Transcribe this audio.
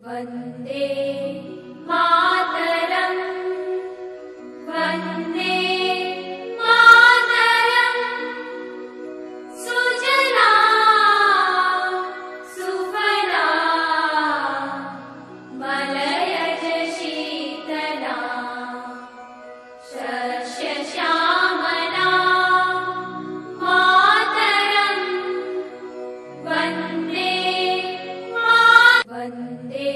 Vande Mataram, Vande Mataram. Sujala ಸುಫಲಾ ಮಲಯಜ Sheetala ಶಸ್ಯ Shyamala Mataram. Vande Vande